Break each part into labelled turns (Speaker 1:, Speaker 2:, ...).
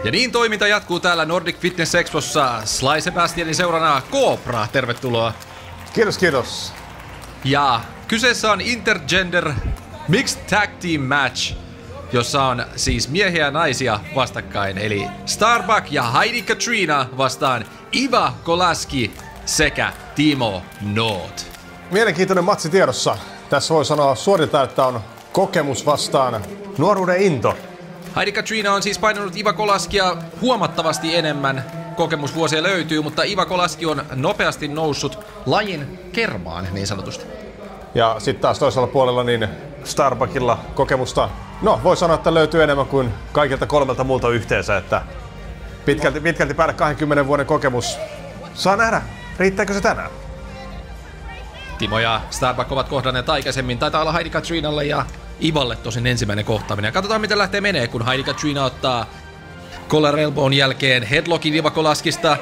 Speaker 1: Ja niin toiminta jatkuu täällä Nordic Fitness Expossa. Sly Sebastianin seurana Cobra, tervetuloa.
Speaker 2: Kiitos, kiitos.
Speaker 1: Ja kyseessä on Intergender Mixed Tag Team Match, jossa on siis miehiä ja naisia vastakkain. Eli Starbuck ja Heidi Katrina vastaan Iva Kolaski sekä Timo Noot.
Speaker 2: Mielenkiintoinen matsi tiedossa. Tässä voi sanoa suorita, että on kokemus vastaan nuoruuden into.
Speaker 1: Heidi Katrina on siis painanut Iva Kolaskia huomattavasti enemmän. Kokemusvuosia löytyy, mutta Iva Kolaski on nopeasti noussut lajin kermaan niin sanotusti.
Speaker 2: Ja sitten taas toisella puolella niin Starbuckilla kokemusta, no voi sanoa, että löytyy enemmän kuin kaikilta kolmelta muulta yhteensä, että pitkälti päälle 20 vuoden kokemus. Saa nähdä, riittääkö se tänään?
Speaker 1: Timo ja Starbuck ovat kohdanneet aikaisemmin, taitaa olla Heidi Katrinalle ja Ivalle tosin ensimmäinen kohtaaminen. Katsotaan miten lähtee menee, kun Heidi Katrina ottaa collar elbown jälkeen headlockin Iva Kolaskista.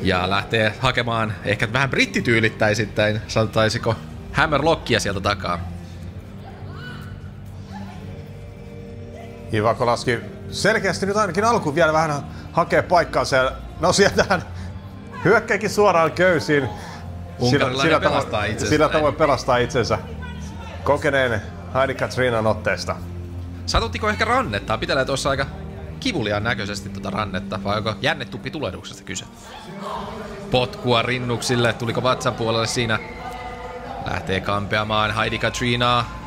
Speaker 1: Ja lähtee hakemaan ehkä vähän brittityylittäisittäin, sanotaisiko hammerlockia sieltä takaa.
Speaker 2: Iva Kolaski selkeästi nyt ainakin alkuun vielä vähän hakee paikkaansa. No sieltähän hyökkääkin suoraan köysiin. Sillä tavoin pelastaa itsensä kokeneen Heidi Katrinan otteesta.
Speaker 1: Satuttiko ehkä rannetta? Pitelee tuossa aika kivuliaan näköisesti tuota rannetta, vai onko jännetuppi tulehduksesta kyse? Potkua rinnuksille, tuliko vatsan puolelle siinä? Lähtee kampeamaan Heidi Katrinaa.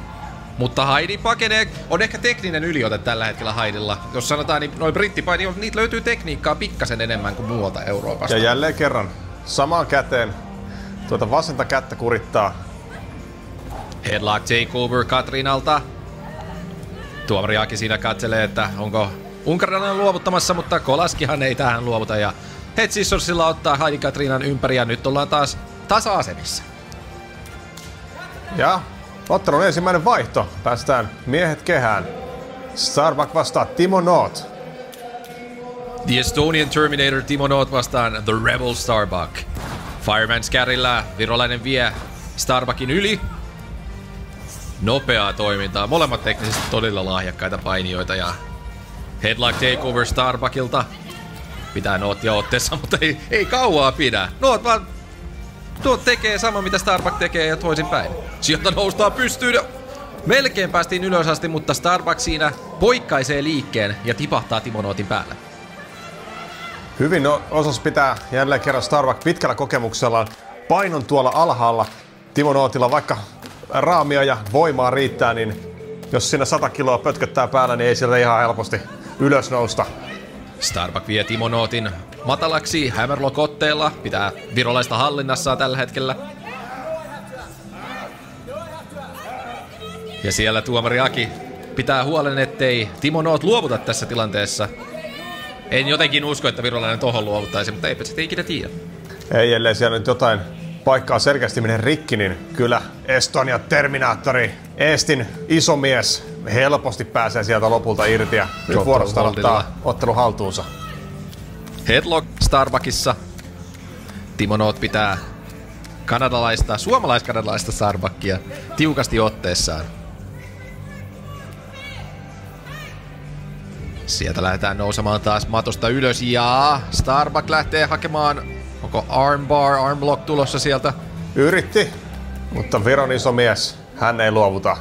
Speaker 1: Mutta Heidi pakenee, on ehkä tekninen yliote tällä hetkellä Heidilla. Jos sanotaan, niin noin brittipaini, niitä löytyy tekniikkaa pikkasen enemmän kuin muualta Euroopasta.
Speaker 2: Ja jälleen kerran, samaan käteen, tuota vasenta kättä kurittaa.
Speaker 1: Headlock takeover Katrinalta. Tuomari Aki siinä katselee, että onko unkarilainen luovuttamassa, mutta Kolaskihan ei tähän luovuta. Ja Head Scissorsilla ottaa Heidi Katrinan ympäri ja nyt ollaan taas tasa-asemissa.
Speaker 2: Ja ottelun ensimmäinen vaihto. Päästään miehet kehään. Starbuck vastaa Timo Noot.
Speaker 1: The Estonian Terminator Timo Noot vastaan The Rebel Starbuck. Fireman's Carryllä virolainen vie Starbuckin yli. Nopeaa toimintaa. Molemmat teknisesti todella lahjakkaita painijoita ja headlock takeover Starbuckilta. Pitää Nootia otteessa, mutta ei kauaa pidä. Noot tekee sama mitä Starbuck tekee ja toisinpäin. Sieltä noustaan pystyyn ja melkein päästiin ylös asti, mutta Starbuck siinä poikkaisee liikkeen ja tipahtaa Timo Nootin päälle.
Speaker 2: Hyvin osas pitää jälleen kerran Starbuck pitkällä kokemuksellaan painon tuolla alhaalla. Timo Nootilla vaikka raamia ja voimaa riittää, niin jos siinä 100 kiloa pötköttää päällä, niin ei sillä ihan helposti ylös nousta.
Speaker 1: Starbuck vie Timo Nootin matalaksi hammerlock-otteella. Pitää virolaista hallinnassaan tällä hetkellä. Ja siellä tuomari Aki pitää huolen, ettei Timo Noot luovuta tässä tilanteessa. En jotenkin usko, että virolainen tohon luovuttaisi, mutta eipä sitten ikinä tiedä.
Speaker 2: Ei, ellei siellä nyt jotain paikkaa selkeästi menee rikki, niin kyllä Estonia Terminaattori, Eestin iso mies, helposti pääsee sieltä lopulta irti ja nyt vuorostaan ottaa ottelu haltuunsa.
Speaker 1: Headlock Starbuckissa. Timo Noot pitää suomalais-kanadalaista Starbuckia tiukasti otteessaan. Sieltä lähdetään nousemaan taas matosta ylös ja Starbuck lähtee hakemaan, onko armlock tulossa sieltä?
Speaker 2: Yritti, mutta Viron iso mies, hän ei luovuta.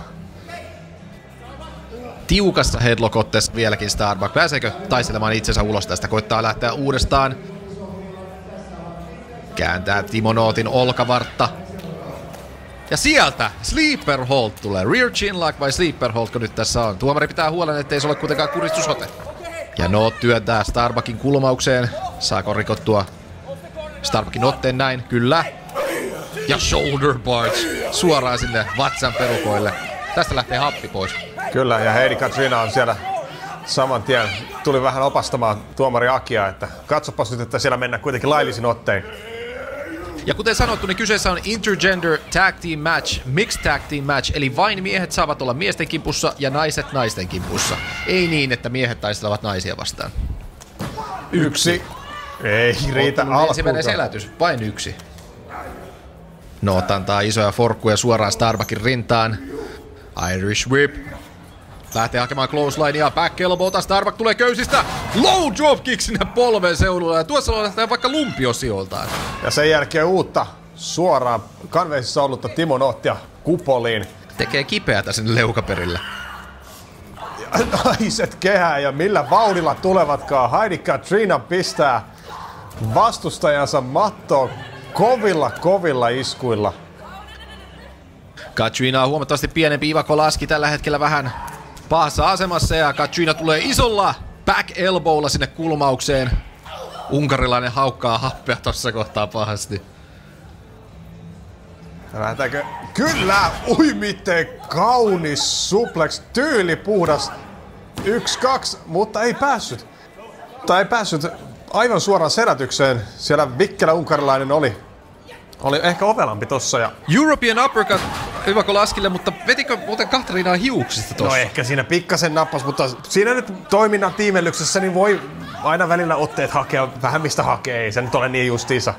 Speaker 1: Tiukassa headlock-otteessa vieläkin Starbuck. Pääseekö taistelemaan itsensä ulos tästä? Koittaa lähteä uudestaan. Kääntää Timo Nootin olkavartta. Ja sieltä Sleeper Hold tulee. Rear chin lock vai Sleeper Hold, kun nyt tässä on. Tuomari pitää huolen, ettei se ole kuitenkaan kuristusote. Ja Noot työntää Starbuckin kulmaukseen. Saako rikottua Starbuckin otteen näin? Kyllä. Ja shoulder barge suoraan sinne vatsan perukoille. Tästä lähtee happi pois.
Speaker 2: Kyllä, ja Heidi Katrina on siellä saman tien. Tuli vähän opastamaan tuomari Akia, että katsopas nyt, että siellä mennään kuitenkin laillisin ottein.
Speaker 1: Ja kuten sanottu, niin kyseessä on Intergender Tag Team Match, Mixed Tag Team Match, eli vain miehet saavat olla miesten kimpussa ja naiset naisten kimpussa. Ei niin, että miehet taistelevat naisia vastaan.
Speaker 2: Yksi. Ei riitä alkuun.
Speaker 1: Ensimmäinen selätys, vain yksi. Noot antaa isoja forkkuja suoraan Starbuckin rintaan. Irish Whip. Lähtee hakemaan clotheslinea, back elbowta, Starbuck tulee köysistä. Low dropkick sinne polven seudulla ja tuossa lähtee vaikka lumpiosijoiltaan.
Speaker 2: Ja sen jälkeen uutta suoraan kanveisissa ollutta Timo Noottia kupoliin.
Speaker 1: Tekee kipeätä sinne leukaperille.
Speaker 2: Ja naiset kehää ja millä vauhdilla tulevatkaan. Heidi Katrina pistää vastustajansa mattoon kovilla iskuilla.
Speaker 1: Katrina on huomattavasti pienempi. Iva Kolaski tällä hetkellä vähän pahassa asemassa ja Katrina tulee isolla back elbowlla sinne kulmaukseen. Unkarilainen haukkaa happea tossa kohtaa pahasti.
Speaker 2: Lähdetäänkö? Kyllä! Ui miten kaunis suplex, tyyli puhdas. 1-2, mutta ei päässyt. Tai ei päässyt aivan suoraan selätykseen. Siellä vikkelä unkarilainen oli ehkä ovelampi tossa. Ja...
Speaker 1: European Uppercut Iva Kolaskille, mutta vetikö muuten Katrinaa hiuksista tossa?
Speaker 2: No ehkä siinä pikkasen nappas, mutta siinä nyt toiminnan tiimellyksessä niin voi aina välillä otteet hakea vähän mistä hakee. Ei se nyt ole niin justiinsa.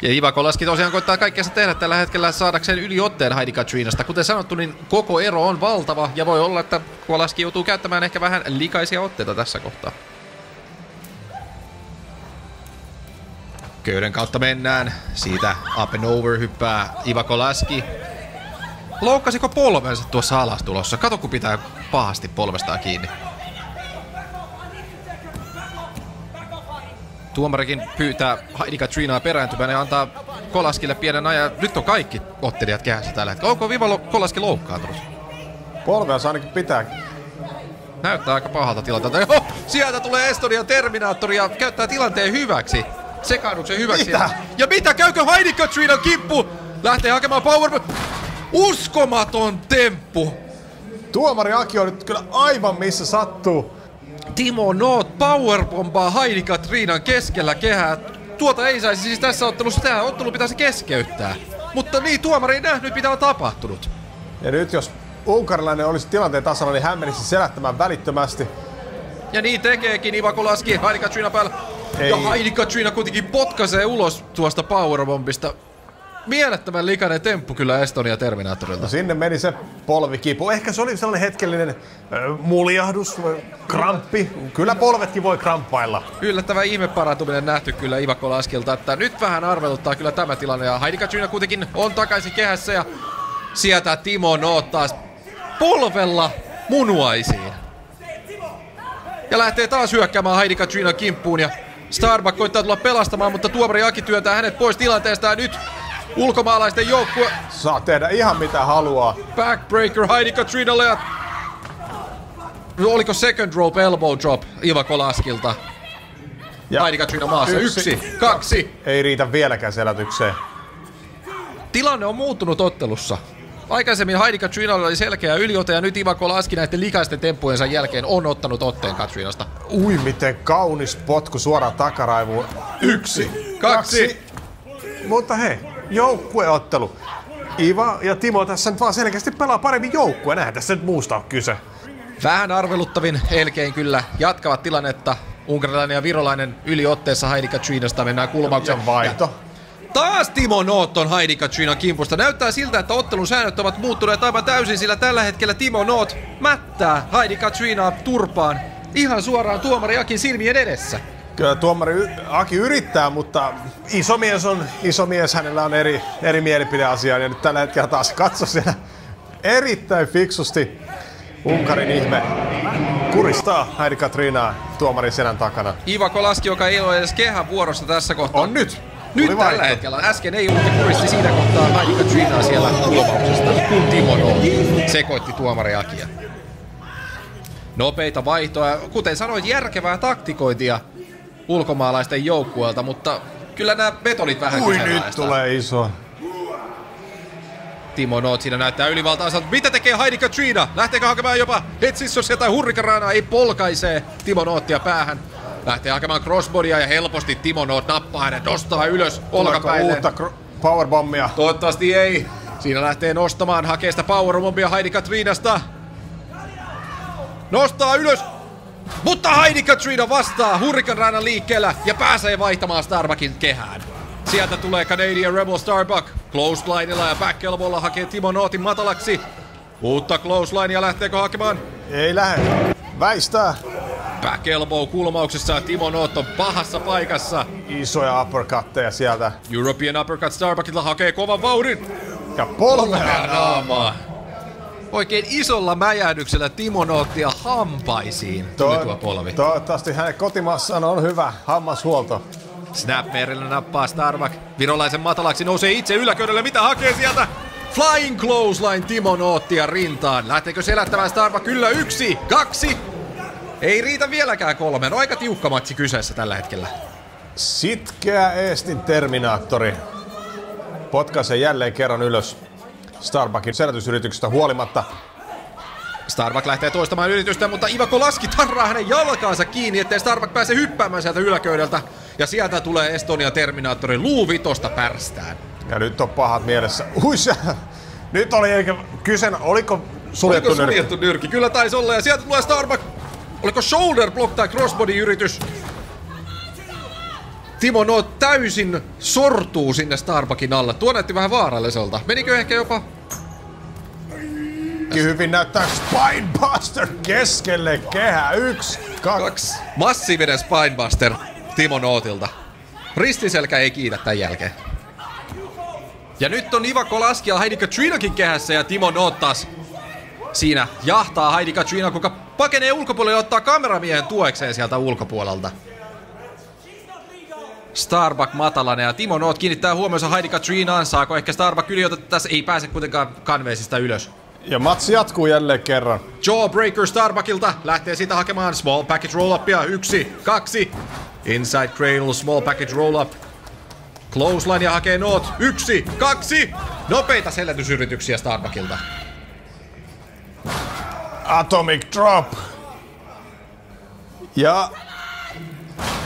Speaker 1: Ja Iva Kolaski tosiaan koittaa kaikkea tehdä tällä hetkellä saadakseen yliotteen Heidi Katrinasta. Kuten sanottu, niin koko ero on valtava ja voi olla, että Kolaski joutuu käyttämään ehkä vähän likaisia otteita tässä kohtaa. Köyden kautta mennään. Siitä up and over hyppää Iva Kolaski. Loukkasiko polvensa tuossa alastulossa? Kato kun pitää pahasti polvestaan kiinni. Tuomarikin pyytää Heidi Katrinaa perääntymään ja antaa Kolaskille pienen ajan. Nyt on kaikki ottelijat kehässä tällä hetkellä. Onko Iva Kolaski loukkaantunut?
Speaker 2: Polveansa ainakin pitää.
Speaker 1: Näyttää aika pahalta tilanteelta. Sieltä tulee Estonian Terminaattori ja käyttää tilanteen hyväksi. Sekaannuksen hyväksi.
Speaker 2: Mitä?
Speaker 1: Ja mitä? Käykö Heidi Katrinan kimppu? Lähtee hakemaan power... Uskomaton temppu!
Speaker 2: Tuomari Aki on nyt kyllä aivan missä sattuu.
Speaker 1: Timo Noot powerbombaa Heidi Katrinan keskellä kehää. Tuota ei saisi siis tässä ottelussa. Tämä ottelu pitäisi keskeyttää. Mutta niin, tuomari ei nähnyt mitä on tapahtunut.
Speaker 2: Ja nyt jos unkarilainen olisi tilanteen tasalla, niin hän menisi selättämään välittömästi.
Speaker 1: Ja niin tekeekin Iva Kolaski Heidi Katrina päällä.
Speaker 2: Ei.
Speaker 1: Ja Heidi Katrina kuitenkin potkaisee ulos tuosta powerbombista. Mielettömän likainen temppu kyllä Estonia Terminaattorilta.
Speaker 2: No sinne meni se polvikipu. Ehkä se oli sellainen hetkellinen muljahdus, kramppi. Kyllä polvetkin voi kramppailla.
Speaker 1: Yllättävä ihmeparantuminen nähty kyllä Iva Kolaskilta, että nyt vähän arveluttaa kyllä tämä tilanne. Ja Heidi Katrina kuitenkin on takaisin kehässä ja sieltä Timo Noot taas polvella munuaisiin. Ja lähtee taas hyökkäämään Heidi Katrinan kimppuun ja Starbuck koittaa tulla pelastamaan, mutta tuomari Aki työntää hänet pois tilanteesta ja nyt ulkomaalaisten joukkue
Speaker 2: saa tehdä ihan mitä haluaa.
Speaker 1: Backbreaker Heidi Katrinalle ja... Oliko second rope elbow drop Iva Kolaskilta? Ja Heidi Katrina maassa. 1, 2.
Speaker 2: Ei riitä vieläkään selätykseen.
Speaker 1: Tilanne on muuttunut ottelussa. Aikaisemmin Heidi Katrinalla oli selkeä yliote ja nyt Iva Kolaski näiden likaisten temppujensa jälkeen on ottanut otteen Katrinasta.
Speaker 2: Ui miten kaunis potku suoraan takaraivuun.
Speaker 1: 1, 2.
Speaker 2: Mutta hei, joukkueottelu. Iva ja Timo tässä nyt vaan selkeästi pelaa paremmin joukkue. Nähdään tässä nyt muusta on kyse.
Speaker 1: Vähän arveluttavin elkein kyllä jatkavat tilannetta. Unkarilainen ja virolainen yliotteessa Heidi Katrinasta mennään kulmauksen
Speaker 2: vaihto.
Speaker 1: Taas Timo Noot on Heidi Katrinan kimpusta. Näyttää siltä, että ottelun säännöt ovat muuttuneet aivan täysin, sillä tällä hetkellä Timo Noot mättää Heidi Katrinaa turpaan ihan suoraan tuomari Akin silmien edessä.
Speaker 2: Kyllä tuomari Aki yrittää, mutta iso mies, hänellä on eri mielipide asiaan ja nyt tällä hetkellä taas katso siellä erittäin fiksusti Unkarin ihme kuristaa Heidi Katrinaa tuomarin selän takana.
Speaker 1: Iva Kolaski, joka ei ole edes kehän vuorossa tässä kohtaa.
Speaker 2: On nyt!
Speaker 1: Nyt tällä hetkellä. Äsken ei ollut kuristi siinä kohtaa Heidi Katrinaa siellä kulmauksesta, kun Timo Noot sekoitti tuomari Akia. Nopeita vaihtoja, kuten sanoit, järkevää taktikointia ulkomaalaisten joukkueelta, mutta kyllä nämä metodit vähän kyseenalaistaa.
Speaker 2: Nyt tulee iso.
Speaker 1: Timo Noot siinä näyttää ylivaltaansa. Mitä tekee Heidi Katrina? Lähteekö hakemaan jopa Hetsissosia tai Hurrikaranaa? Ei polkaisee Timo Noottia päähän. Lähtee hakemaan crossbodia ja helposti Timo Noot nappaa hänet, nostaa ylös olkapäille.
Speaker 2: Uutta powerbombia?
Speaker 1: Toivottavasti ei. Siinä lähtee nostamaan, hakee sitä powerbombia Heidi Katrinasta. Nostaa ylös. Mutta Heidi Katrina vastaa Hurrikanranan liikkeellä ja pääsee vaihtamaan Starbuckin kehään. Sieltä tulee Canadian Rebel Starbuck. Clotheslinella ja back elbowlla hakee Timo Nootin matalaksi. Uutta clotheslinea lähteekö hakemaan?
Speaker 2: Ei lähde. Väistää.
Speaker 1: Back elbow kulmauksessa ja Timo Noot on pahassa paikassa.
Speaker 2: Isoja uppercutteja sieltä.
Speaker 1: European Uppercut Starbuckilta hakee kovan vauhdin.
Speaker 2: Ja polvea
Speaker 1: naamaa. Oikein isolla mäjähdyksellä Timo Noottia hampaisiin tuli tuo polvi.
Speaker 2: Toivottavasti hänen kotimaassaan on hyvä hammashuolto.
Speaker 1: Snapmerillä nappaa Starbuck. Virolaisen matalaksi nousee itse yläköydelle. Mitä hakee sieltä? Flying clothesline Timo Noottia rintaan. Lähteekö selättämään Starbuck? Kyllä 1, 2. Ei riitä vieläkään 3. On aika tiukka matsi kyseessä tällä hetkellä.
Speaker 2: Sitkeä Eestin Terminaattori potkaisee jälleen kerran ylös Starbuckin selätysyrityksestä huolimatta.
Speaker 1: Starbuck lähtee toistamaan yritystä, mutta Iva Kolaski tarraa hänen jalkaansa kiinni, ettei Starbuck pääse hyppäämään sieltä yläköydeltä. Ja sieltä tulee Estonia Terminaattori luuvitosta pärstään.
Speaker 2: Ja nyt on pahat mielessä. Nyt oli eikä kyseenä, oliko suljettu
Speaker 1: nyrki? Kyllä taisi olla, ja sieltä tulee Starbuck. Oliko shoulder block tai crossbody yritys? Timo Noot täysin sortuu sinne Starbuckin alle. Tuo näytti vähän vaaralliselta. Menikö ehkä jopa?
Speaker 2: Hyvin näyttää Spinebuster keskelle kehä. 1, 2.
Speaker 1: Massiivinen Spinebuster Timo Nootilta. Ristiselkä ei kiitä tän jälkeen. Ja nyt on Iva Kolaski ja Heidi Katrinakin kehässä ja Timo Noot taas siinä jahtaa Heidi Katrina, kuka pakenee ulkopuolelle ja ottaa kameramiehen tuekseen sieltä ulkopuolelta. Starbuck matalana ja Timo Noot kiinnittää huomionsa Heidi Katrinaan. Saako ehkä Starbuck yliotetta tässä? Ei pääse kuitenkaan kanveesista ylös.
Speaker 2: Ja matsi jatkuu jälleen kerran.
Speaker 1: Jawbreaker Starbuckilta lähtee siitä hakemaan small package roll-upia. 1, 2. Inside cradle small package roll-up. Clothesline hakee Noot. 1, 2. Nopeita selätysyrityksiä Starbuckilta.
Speaker 2: Atomic drop. Ja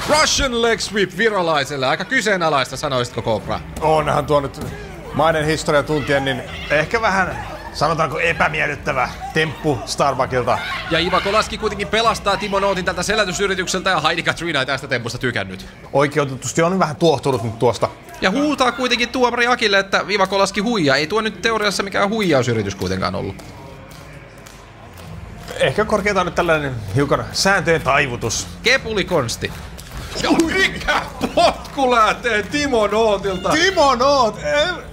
Speaker 1: Russian leg sweep virolaiselle. Aika kyseenalaista, sanoisitko Cobra?
Speaker 2: onhan tuo nyt maiden historiatuntien, niin ehkä vähän, sanotaanko epämiellyttävä temppu Starbuckilta.
Speaker 1: Ja Iva Kolaski kuitenkin pelastaa Timo Nootin tältä selätysyritykseltä ja Heidi Katrina ei tästä tempusta tykännyt.
Speaker 2: Oikeutetusti on vähän tuohtunut nyt tuosta.
Speaker 1: Ja huutaa kuitenkin tuomari Akille, että Iva Kolaski huijaa. Ei tuo nyt teoriassa mikään huijausyritys kuitenkaan ollut.
Speaker 2: Ehkä korkeintaan nyt tällainen hiukan sääntöjen taivutus.
Speaker 1: Kepulikonsti. Ja mikä potku lähtee Timo Nootilta?
Speaker 2: Timo Noot,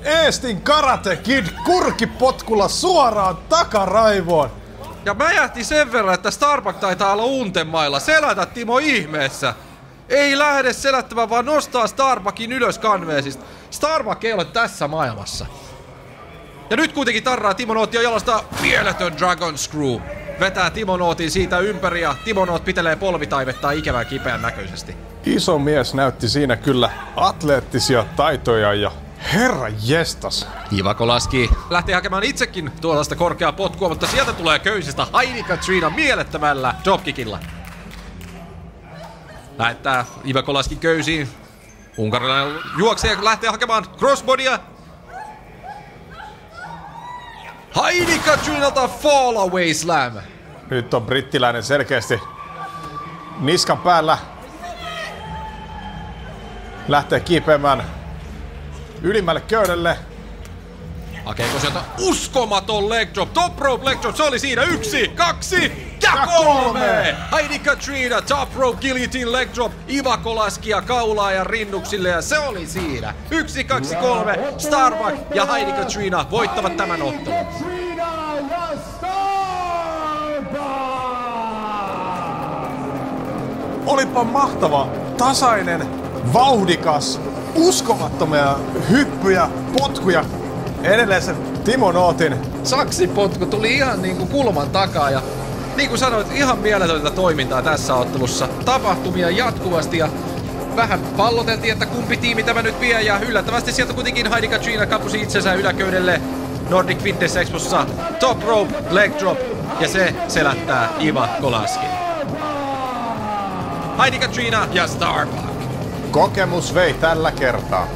Speaker 2: Eestin Karate Kid kurkipotkulla suoraan takaraivoon.
Speaker 1: Ja mäjähti sen verran, että Starbuck taitaa olla untemailla. Selätä Timo ihmeessä. Ei lähde selättämään, vaan nostaa Starbuckin ylös kanveesista. Starbuck ei ole tässä maailmassa. Ja nyt kuitenkin tarraa Timo Noottia jalasta mieletön Dragon Screw. Vetää Timo Nootin siitä ympäri ja Timo Noot pitelee polvitaivettaa ikävän kipeän näköisesti.
Speaker 2: Iso mies näytti siinä kyllä atleettisia taitoja ja herra jestas.
Speaker 1: Iva Kolaski lähtee hakemaan itsekin tuollaista korkeaa potkua, mutta sieltä tulee köysistä Heidi Katrina mielettömällä dropkickilla. Lähettää Iva Kolaski köysiin. Unkarilainen juoksee ja lähtee hakemaan crossbodia. Heidi Katrinalta fall away slam.
Speaker 2: Nyt on brittiläinen selkeästi niskan päällä. Lähtee kiipeämään ylimmälle köydelle.
Speaker 1: Hakeeko sieltä uskomaton leg drop, top rope leg drop, se oli siinä 1, 2 ja 3! Heidi Katrina, top rope guillotine leg drop, Iva Kolaskia kaulaa ja rinnuksille ja se oli siinä. 1, 2, 3, Starbuck ja Heidi Katrina voittavat tämän ottelun.
Speaker 2: Olipa mahtava, tasainen, vauhdikas, uskomattomia hyppyjä, potkuja. Edelleen se Timo Nootin
Speaker 1: saksipotku tuli ihan niinku kulman takaa ja niin kuin sanoit, ihan mieletöntä toimintaa tässä ottelussa. Tapahtumia jatkuvasti ja vähän palloteltiin, että kumpi tiimi tämä nyt vie ja yllättävästi sieltä kuitenkin Heidi Katrina kapusi itsensä yläköydelle Nordic Fitness Expossa. Top rope, leg drop ja se selättää Iva Kolaski. Heidi Katrina ja Starbuck.
Speaker 2: kokemus vei tällä kertaa.